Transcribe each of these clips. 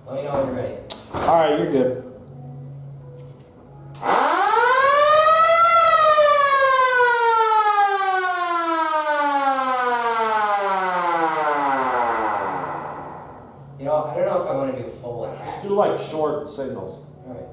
Let me know when you're ready. Alright, you're good. You know, I don't know if I want to do full attack. Just do like short signals. Alright.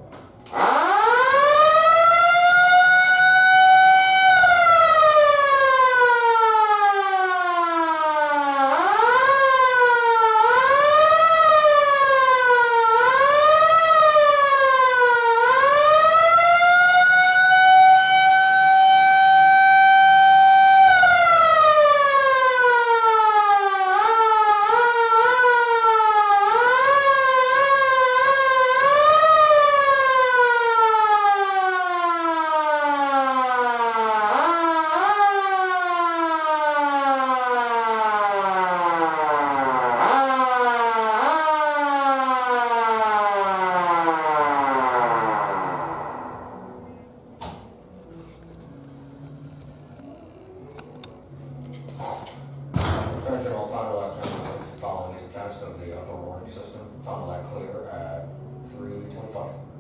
Original final electronics following is a test of the upper warning system. Final that clear at 3:25.